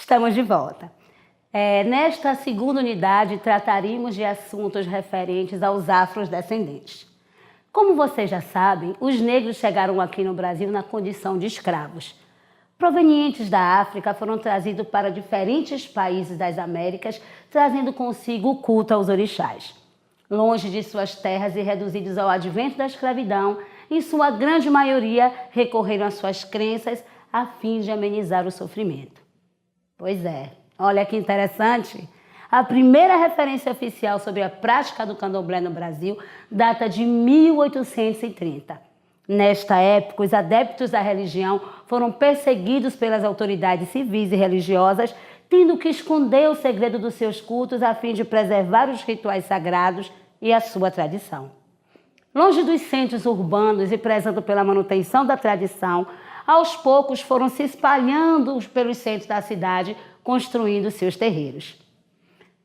Estamos de volta. Nesta segunda unidade, trataremos de assuntos referentes aos afrodescendentes. Como vocês já sabem, os negros chegaram aqui no Brasil na condição de escravos. Provenientes da África, foram trazidos para diferentes países das Américas, trazendo consigo o culto aos orixás. Longe de suas terras e reduzidos ao advento da escravidão, em sua grande maioria recorreram às suas crenças a fim de amenizar o sofrimento. Pois é, olha que interessante. A primeira referência oficial sobre a prática do candomblé no Brasil data de 1830. Nesta época, os adeptos da religião foram perseguidos pelas autoridades civis e religiosas, tendo que esconder o segredo dos seus cultos a fim de preservar os rituais sagrados e a sua tradição. Longe dos centros urbanos e prezando pela manutenção da tradição, aos poucos foram se espalhando pelos centros da cidade, construindo seus terreiros.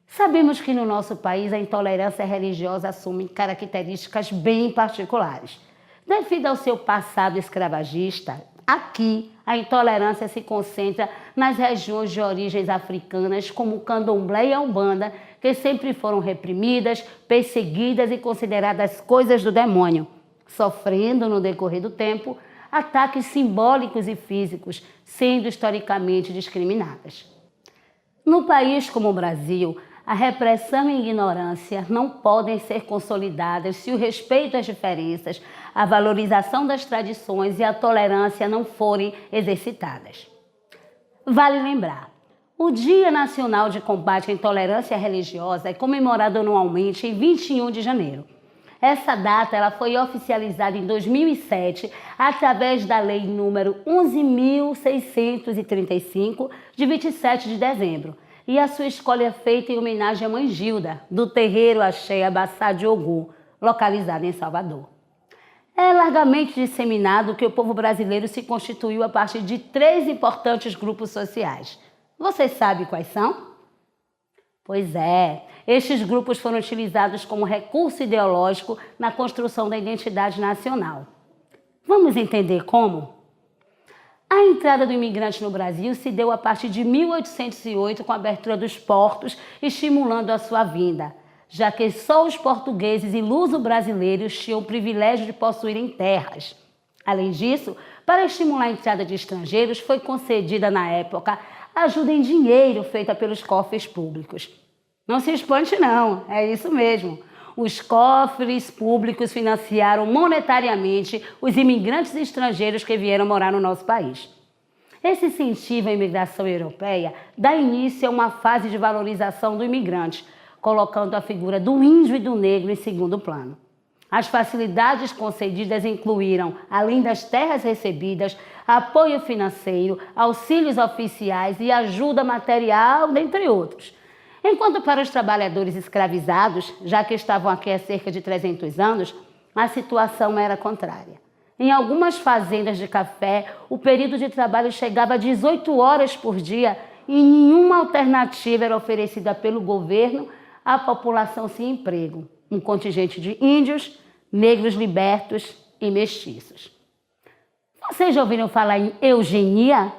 Sabemos que no nosso país a intolerância religiosa assume características bem particulares. Devido ao seu passado escravagista, aqui a intolerância se concentra nas regiões de origens africanas, como o candomblé e a umbanda, que sempre foram reprimidas, perseguidas e consideradas coisas do demônio, sofrendo no decorrer do tempo ataques simbólicos e físicos, sendo historicamente discriminadas. No país como o Brasil, a repressão e a ignorância não podem ser consolidadas se o respeito às diferenças, a valorização das tradições e a tolerância não forem exercitadas. Vale lembrar, o Dia Nacional de Combate à Intolerância Religiosa é comemorado anualmente em 21 de janeiro. Essa data ela foi oficializada em 2007 através da Lei número 11.635, de 27 de dezembro, e a sua escolha é feita em homenagem à Mãe Gilda, do terreiro Axé Abassá de Ogum, localizado em Salvador. É largamente disseminado que o povo brasileiro se constituiu a partir de 3 importantes grupos sociais. Vocês sabem quais são? Pois é, estes grupos foram utilizados como recurso ideológico na construção da identidade nacional. Vamos entender como? A entrada do imigrante no Brasil se deu a partir de 1808 com a abertura dos portos, estimulando a sua vinda, já que só os portugueses e luso-brasileiros tinham o privilégio de possuírem terras. Além disso, para estimular a entrada de estrangeiros, foi concedida na época ajuda em dinheiro feita pelos cofres públicos. Não se espante não, é isso mesmo. Os cofres públicos financiaram monetariamente os imigrantes estrangeiros que vieram morar no nosso país. Esse incentivo à imigração europeia dá início a uma fase de valorização do imigrante, colocando a figura do índio e do negro em segundo plano. As facilidades concedidas incluíram, além das terras recebidas, apoio financeiro, auxílios oficiais e ajuda material, dentre outros. Enquanto para os trabalhadores escravizados, já que estavam aqui há cerca de 300 anos, a situação era contrária. Em algumas fazendas de café, o período de trabalho chegava a 18 horas por dia e nenhuma alternativa era oferecida pelo governo à população sem emprego, um contingente de índios, negros libertos e mestiços. Vocês já ouviram falar em eugenia?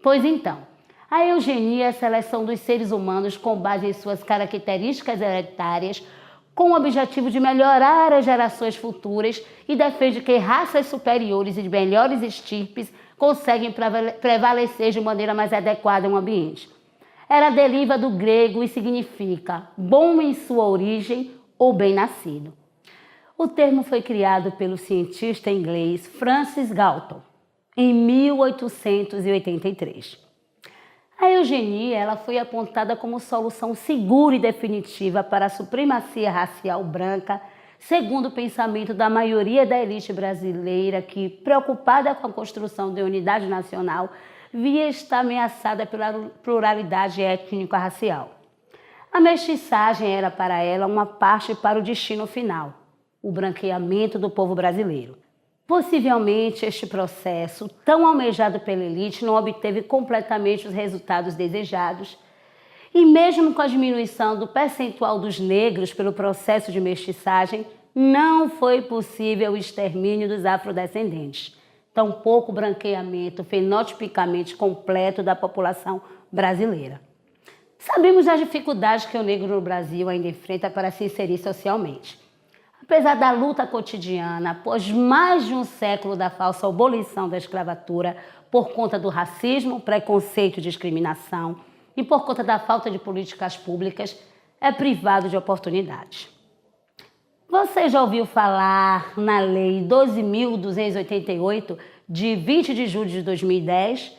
Pois então, a eugenia é a seleção dos seres humanos com base em suas características hereditárias, com o objetivo de melhorar as gerações futuras e defende que raças superiores e de melhores estirpes conseguem prevalecer de maneira mais adequada em um ambiente. Ela deriva do grego e significa bom em sua origem ou bem-nascido. O termo foi criado pelo cientista inglês Francis Galton em 1883. A eugenia ela foi apontada como solução segura e definitiva para a supremacia racial branca, segundo o pensamento da maioria da elite brasileira que, preocupada com a construção de unidade nacional, via estar ameaçada pela pluralidade étnico-racial. A mestiçagem era para ela uma parte para o destino final, o branqueamento do povo brasileiro. Possivelmente, este processo, tão almejado pela elite, não obteve completamente os resultados desejados e mesmo com a diminuição do percentual dos negros pelo processo de mestiçagem, não foi possível o extermínio dos afrodescendentes. tampouco o branqueamento fenotipicamente completo da população brasileira. Sabemos das dificuldades que o negro no Brasil ainda enfrenta para se inserir socialmente. Apesar da luta cotidiana, após mais de um século da falsa abolição da escravatura, por conta do racismo, preconceito e discriminação, e por conta da falta de políticas públicas, é privado de oportunidades. Você já ouviu falar na Lei 12.288, de 20 de julho de 2010?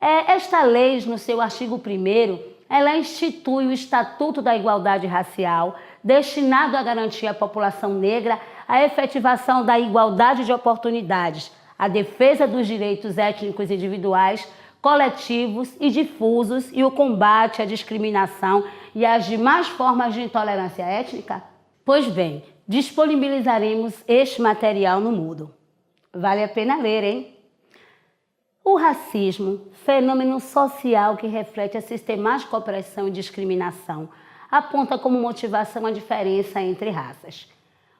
Esta lei, no seu artigo 1º, ela institui o Estatuto da Igualdade Racial, destinado a garantir à população negra a efetivação da igualdade de oportunidades, a defesa dos direitos étnicos individuais, coletivos e difusos e o combate à discriminação e às demais formas de intolerância étnica? Pois bem, disponibilizaremos este material no Moodle. Vale a pena ler, hein? O racismo, fenômeno social que reflete a sistemática opressão e discriminação, aponta como motivação a diferença entre raças.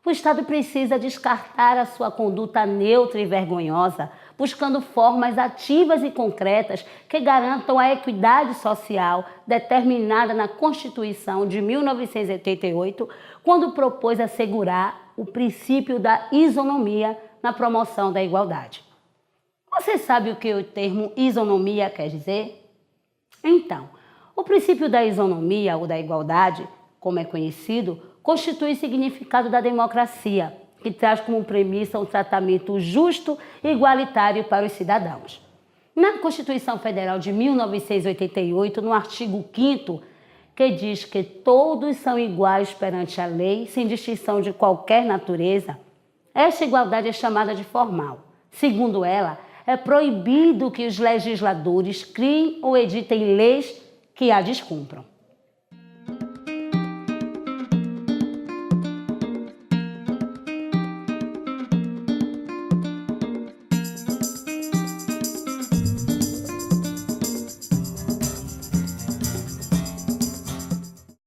O Estado precisa descartar a sua conduta neutra e vergonhosa, buscando formas ativas e concretas que garantam a equidade social determinada na Constituição de 1988, quando propôs assegurar o princípio da isonomia na promoção da igualdade. Você sabe o que o termo isonomia quer dizer? Então, o princípio da isonomia ou da igualdade, como é conhecido, constitui o significado da democracia, que traz como premissa um tratamento justo e igualitário para os cidadãos. Na Constituição Federal de 1988, no artigo 5º, que diz que todos são iguais perante a lei, sem distinção de qualquer natureza, esta igualdade é chamada de formal. Segundo ela, é proibido que os legisladores criem ou editem leis que a descumpram.